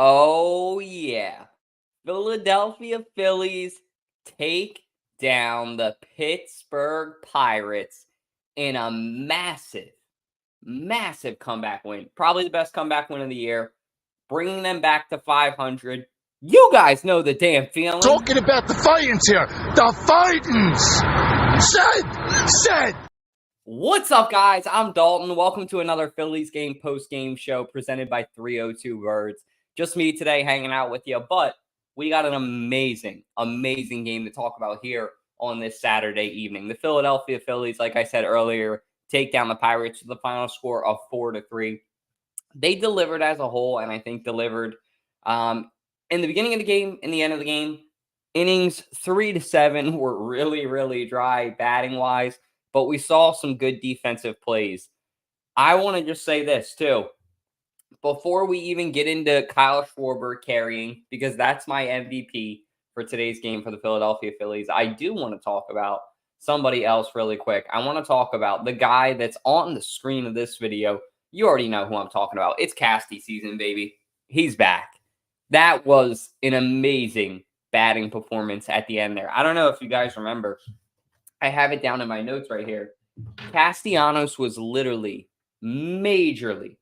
Oh, yeah. Philadelphia Phillies take down the Pittsburgh Pirates in a massive comeback win. Probably the best comeback win of the year, bringing them back to 500. You guys know the damn feeling. Talking about the Fightins here. The Fightins! Said! What's up, guys? I'm Dalton. Welcome to another Phillies Postgame Show presented by 302 Birds. Just me today hanging out with you, but we got an amazing game to talk about here on this Saturday evening. The Philadelphia Phillies, like I said earlier, take down the Pirates with the final score of 4-3. They delivered as a whole, and I think delivered in the beginning of the game, in the end of the game. Innings 3 to 7 were really dry batting wise, but we saw some good defensive plays. I want to just say this too. Before we even get into Kyle Schwarber carrying, because that's my MVP for today's game for the Philadelphia Phillies, I do want to talk about somebody else really quick. I want to talk about the guy that's on the screen of this video. You already know who I'm talking about. It's Casty season, baby. He's back. That was an amazing batting performance at the end there. I don't know if you guys remember. I have it down in my notes right here. Castellanos was literally majorly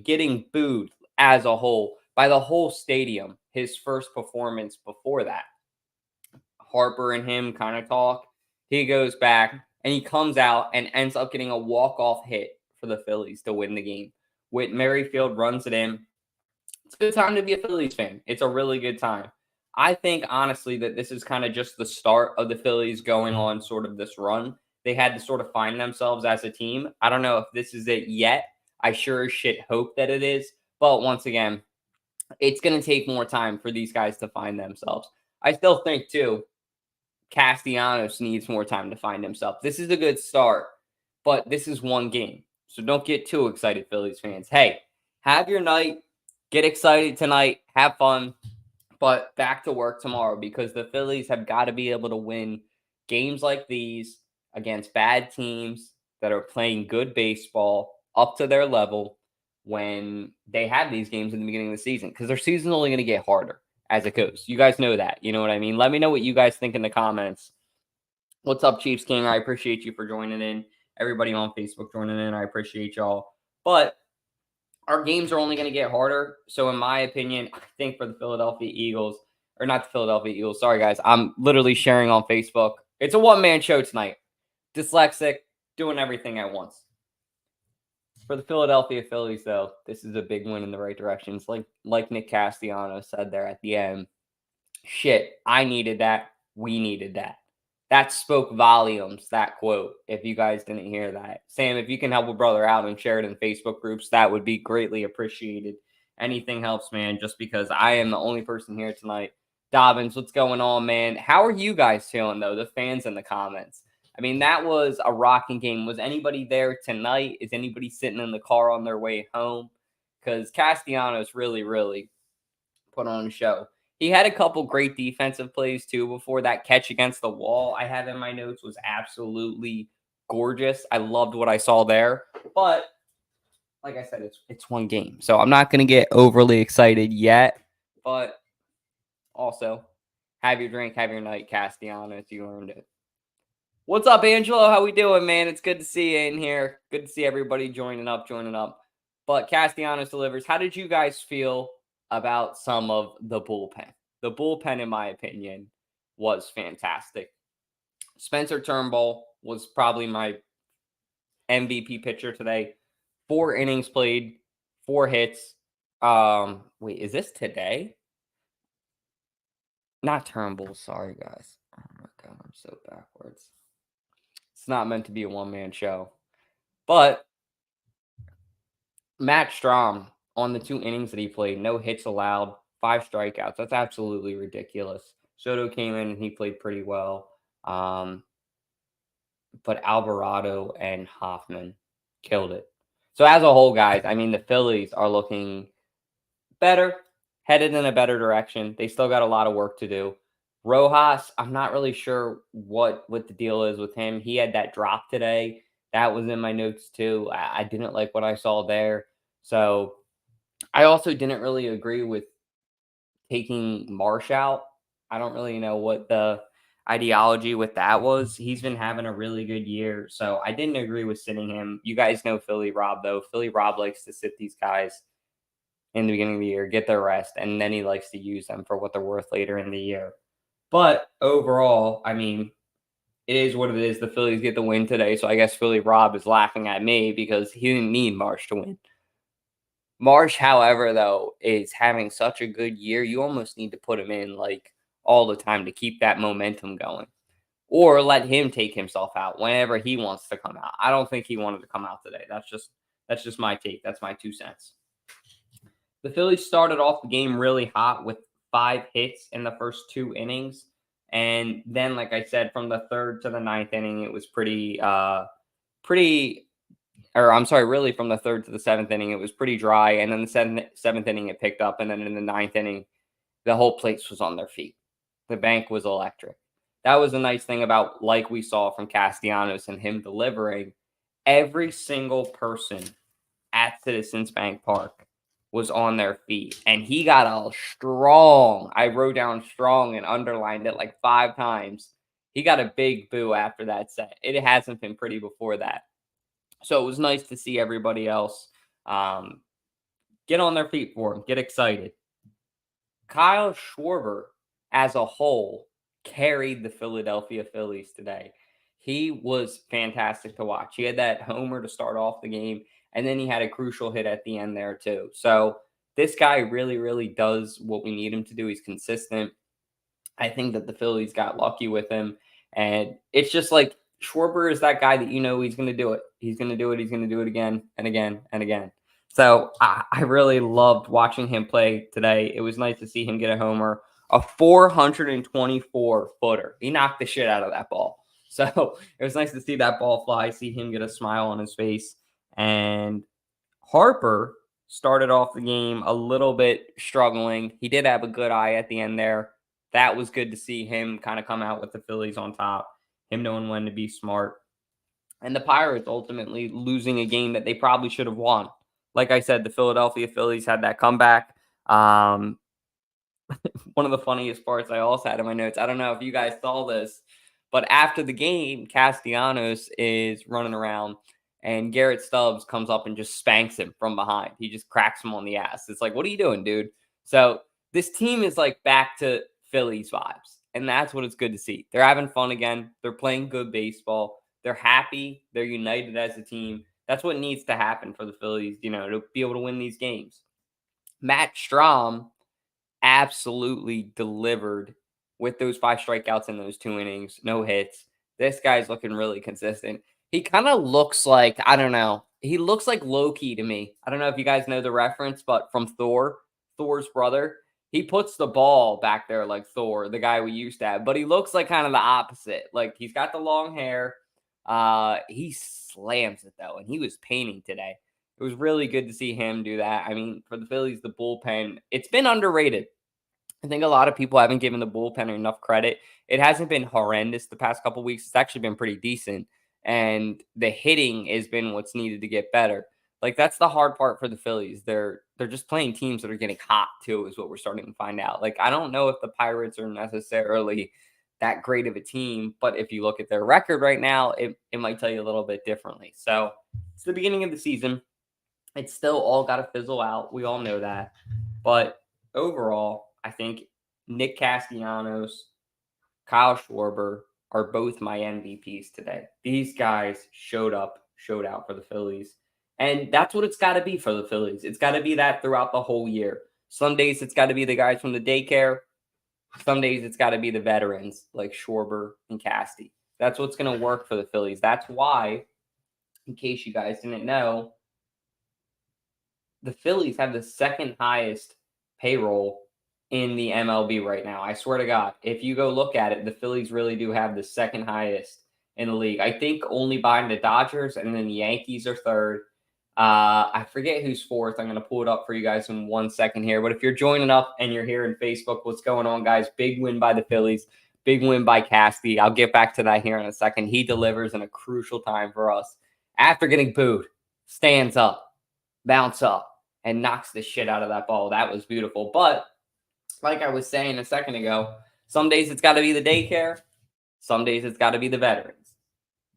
getting booed as a whole by the whole stadium. His first performance before that. Harper and him kind of talk. He goes back and he comes out and ends up getting a walk-off hit for the Phillies to win the game. Whit Merrifield runs it in. It's a good time to be a Phillies fan. It's a really good time. I think, honestly, that this is kind of just the start of the Phillies going on sort of this run. They had to sort of find themselves as a team. I don't know if this is it yet. I sure as shit hope that it is. But once again, it's going to take more time for these guys to find themselves. I still think, too, Castellanos needs more time to find himself. This is a good start, but this is one game. So don't get too excited, Phillies fans. Hey, have your night. Get excited tonight. Have fun. But back to work tomorrow, because the Phillies have got to be able to win games like these against bad teams that are playing good baseball up to their level when they have these games in the beginning of the season, because their season's only going to get harder as it goes. You guys know that. You know what I mean? Let me know what you guys think in the comments. What's up, Chiefs King? I appreciate you for joining in. Everybody on Facebook joining in, I appreciate y'all. But our games are only going to get harder. So in my opinion, I think for the Philadelphia Eagles, or not the Philadelphia Eagles, sorry guys, I'm literally sharing on Facebook. It's a one-man show tonight. Dyslexic, doing everything at once. For the Philadelphia Phillies, though, this is a big win in the right direction. It's like Nick Castellanos said there at the end. Shit, I needed that. We needed that. That spoke volumes, that quote, if you guys didn't hear that. Sam, if you can help a brother out and share it in Facebook groups, that would be greatly appreciated. Anything helps, man, just because I am the only person here tonight. Dobbins, what's going on, man? How are you guys feeling, though, the fans in the comments? I mean, that was a rocking game. Was anybody there tonight? Is anybody sitting in the car on their way home? Because Castellanos really put on a show. He had a couple great defensive plays, too, before that catch against the wall I have in my notes was absolutely gorgeous. I loved what I saw there. But, like I said, it's one game. So I'm not going to get overly excited yet. But also, have your drink, have your night, Castellanos. You earned it. What's up, Angelo? How we doing, man? It's good to see you in here. Good to see everybody joining up. But Castellanos delivers. How did you guys feel about some of the bullpen? The bullpen, in my opinion, was fantastic. Spencer Turnbull was probably my MVP pitcher today. 4 innings played, 4 hits. Wait, is this today? Not Turnbull. Sorry, guys. Oh my God, I'm so backwards. It's not meant to be a one-man show. But Matt Strahm, on the 2 innings that he played, no hits allowed, 5 strikeouts. That's absolutely ridiculous. Soto came in and he played pretty well. But Alvarado and Hoffman killed it. So as a whole, guys, I mean, the Phillies are looking better, headed in a better direction. They still got a lot of work to do. Rojas, I'm not really sure what the deal is with him. He had that drop today. That was in my notes too. I didn't like what I saw there. So I also didn't really agree with taking Marsh out. I don't really know what the ideology with that was. He's been having a really good year, so I didn't agree with sitting him. You guys know Philly Rob, though. Philly Rob likes to sit these guys in the beginning of the year, get their rest, and then he likes to use them for what they're worth later in the year. But overall, I mean, it is what it is. The Phillies get the win today, so I guess Philly Rob is laughing at me because he didn't need Marsh to win. Marsh, however, though, is having such a good year. You almost need to put him in like all the time to keep that momentum going, or let him take himself out whenever he wants to come out. I don't think he wanted to come out today. That's just my take. That's my 2 cents. The Phillies started off the game really hot with 5 hits in the first 2 innings. And then, like I said, from the third to the ninth inning, it was really from the third to the seventh inning, it was pretty dry. And then the seventh inning, it picked up. And then in the ninth inning, the whole place was on their feet. The bank was electric. That was a nice thing about, like we saw from Castellanos and him delivering. Every single person at Citizens Bank Park was on their feet. And he got a strong, I wrote down strong and underlined it like 5 times. He got a big boo after that set. It hasn't been pretty before that. So it was nice to see everybody else get on their feet for him, get excited. Kyle Schwarber, as a whole, carried the Philadelphia Phillies today. He was fantastic to watch. He had that homer to start off the game, and then he had a crucial hit at the end there too. So this guy really, really does what we need him to do. He's consistent. I think that the Phillies got lucky with him, and it's just like Schwarber is that guy that he's going to do it. He's going to do it. He's going to do it again and again and again. So I really loved watching him play today. It was nice to see him get a homer, a 424 footer. He knocked the shit out of that ball. So it was nice to see that ball fly, see him get a smile on his face. And Harper started off the game a little bit struggling. He did have a good eye at the end there. That was good to see him kind of come out with the Phillies on top, him knowing when to be smart. And the Pirates ultimately losing a game that they probably should have won. Like I said, the Philadelphia Phillies had that comeback. One of the funniest parts I also had in my notes, I don't know if you guys saw this, but after the game, Castellanos is running around and Garrett Stubbs comes up and just spanks him from behind. He just cracks him on the ass. It's like, what are you doing, dude? So this team is like back to Phillies vibes. And that's what it's good to see. They're having fun again. They're playing good baseball. They're happy. They're united as a team. That's what needs to happen for the Phillies, to be able to win these games. Matt Strahm absolutely delivered with those 5 strikeouts in those 2 innings, no hits. This guy's looking really consistent. He kind of looks like, I don't know, he looks like Loki to me. I don't know if you guys know the reference, but from Thor's brother, he puts the ball back there like Thor, the guy we used to have, but he looks like kind of the opposite. Like he's got the long hair. He slams it though, and he was painting today. It was really good to see him do that. I mean, for the Phillies, the bullpen, it's been underrated. I think a lot of people haven't given the bullpen enough credit. It hasn't been horrendous the past couple of weeks. It's actually been pretty decent. And the hitting has been what's needed to get better. Like that's the hard part for the Phillies. They're just playing teams that are getting hot too, is what we're starting to find out. Like I don't know if the Pirates are necessarily that great of a team, but if you look at their record right now, it might tell you a little bit differently. So it's the beginning of the season. It's still all got to fizzle out. We all know that. But overall, I think Nick Castellanos, Kyle Schwarber are both my MVPs today. These guys showed out for the Phillies. And that's what it's got to be for the Phillies. It's got to be that throughout the whole year. Some days it's got to be the guys from the daycare. Some days it's got to be the veterans like Schwarber and Casty. That's what's going to work for the Phillies. That's why, in case you guys didn't know, the Phillies have the second highest payroll in the MLB right now. I swear to God, if you go look at it, the Phillies really do have the second highest in the league. I think only behind the Dodgers, and then the Yankees are third. I forget who's fourth. I'm going to pull it up for you guys in 1 second here. But if you're joining up and you're here in Facebook, what's going on, guys? Big win by the Phillies. Big win by Casty. I'll get back to that here in a second. He delivers in a crucial time for us. After getting booed, stands up, bounce up, and knocks the shit out of that ball. That was beautiful. But like I was saying a second ago, some days it's got to be the daycare. Some days it's got to be the veterans.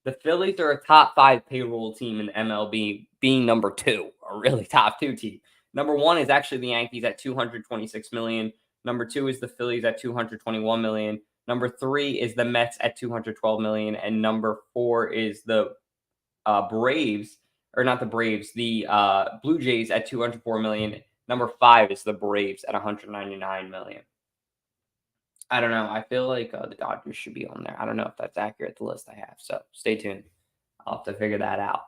The Phillies are a top 5 payroll team in MLB, being number 2, a really top 2 team. Number 1 is actually the Yankees at $226 million. Number 2 is the Phillies at $221 million. Number 3 is the Mets at $212 million. And number 4 is the Braves, or not the Braves, the Blue Jays at $204 million. Number 5 is the Braves at $199 million. I don't know. I feel like the Dodgers should be on there. I don't know if that's accurate, the list I have. So stay tuned. I'll have to figure that out.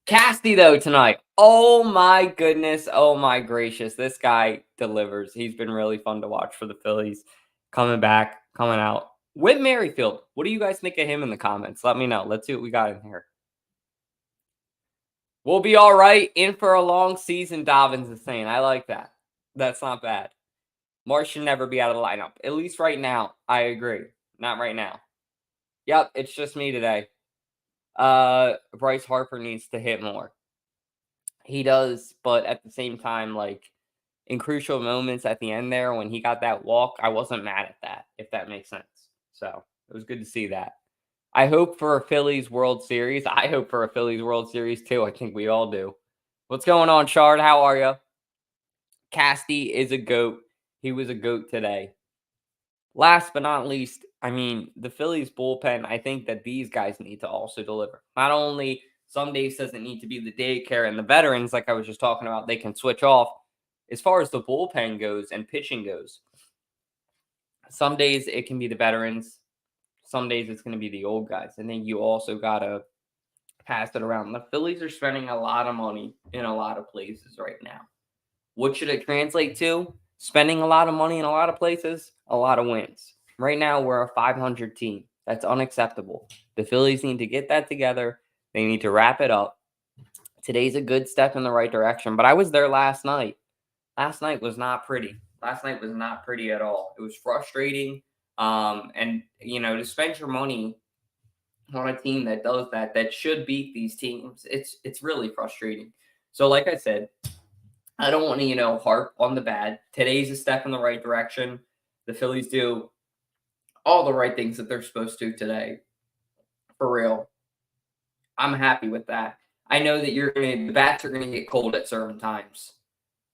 Casty, though, tonight. Oh, my goodness. Oh, my gracious. This guy delivers. He's been really fun to watch for the Phillies. Coming back, coming out. Whit Merrifield. What do you guys think of him in the comments? Let me know. Let's see what we got in here. We'll be all right. In for a long season, Dobbins is saying. I like that. That's not bad. Marsh should never be out of the lineup. At least right now. I agree. Not right now. Yep, it's just me today. Bryce Harper needs to hit more. He does, but at the same time, like, in crucial moments at the end there, when he got that walk, I wasn't mad at that, if that makes sense. So, it was good to see that. I hope for a Phillies World Series. I hope for a Phillies World Series, too. I think we all do. What's going on, Shard? How are you? Casty is a GOAT. He was a GOAT today. Last but not least, I mean, the Phillies bullpen, I think that these guys need to also deliver. Not only some days doesn't need to be the daycare and the veterans, like I was just talking about, they can switch off. As far as the bullpen goes and pitching goes, some days it can be the veterans. Some days it's going to be the old guys. I think you also got to pass it around. The Phillies are spending a lot of money in a lot of places right now. What should it translate to? Spending a lot of money in a lot of places, a lot of wins. Right now, we're a 500 team. That's unacceptable. The Phillies need to get that together. They need to wrap it up. Today's a good step in the right direction, but I was there last night. Last night was not pretty. Last night was not pretty at all. It was frustrating. And, you know, to spend your money on a team that does that, that should beat these teams, it's really frustrating. So, like I said, I don't want to, harp on the bad. Today's a step in the right direction. The Phillies do all the right things that they're supposed to today. For real. I'm happy with that. I know that the bats are going to get cold at certain times.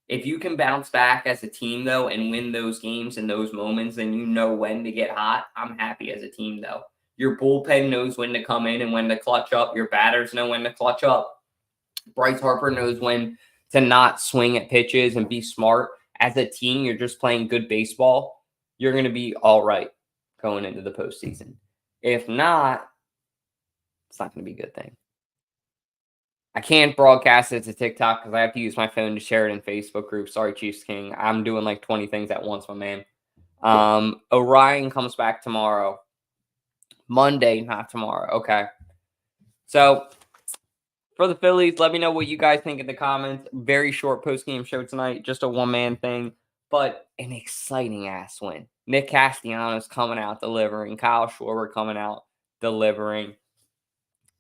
If you can bounce back as a team, though, and win those games in those moments, then you know when to get hot. I'm happy as a team, though. Your bullpen knows when to come in and when to clutch up. Your batters know when to clutch up. Bryce Harper knows when to not swing at pitches and be smart. As a team, you're just playing good baseball. You're going to be all right going into the postseason. If not, it's not going to be a good thing. I can't broadcast it to TikTok because I have to use my phone to share it in Facebook groups. Sorry, Chiefs King. I'm doing like 20 things at once, my man. Orion comes back tomorrow. Monday, not tomorrow. Okay. So, for the Phillies, let me know what you guys think in the comments. Very short post-game show tonight. Just a one-man thing. But an exciting-ass win. Nick Castellanos coming out delivering. Kyle Schwarber coming out delivering.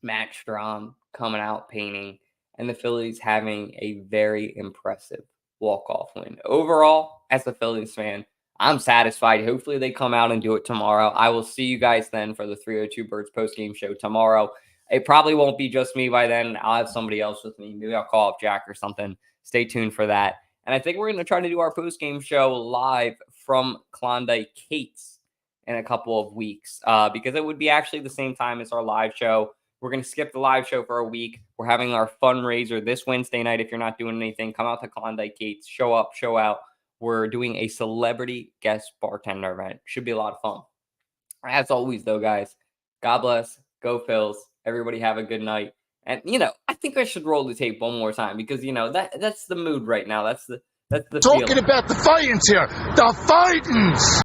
Matt Strahm coming out painting. And the Phillies having a very impressive walk-off win. Overall, as a Phillies fan, I'm satisfied. Hopefully they come out and do it tomorrow. I will see you guys then for the 302 Birds post-game show tomorrow. It probably won't be just me by then. I'll have somebody else with me. Maybe I'll call up Jack or something. Stay tuned for that. And I think we're going to try to do our post-game show live from Klondike Kate's in a couple of weeks because it would be actually the same time as our live show. We're going to skip the live show for a week. We're having our fundraiser this Wednesday night. If you're not doing anything, come out to Klondike Kate's. Show up, show out. We're doing a celebrity guest bartender event. Should be a lot of fun. As always, though, guys, God bless. Go Phils. Everybody have a good night. And, I think I should roll the tape one more time because, that's the mood right now. That's the Talking feeling. about the fightings here. The fightings!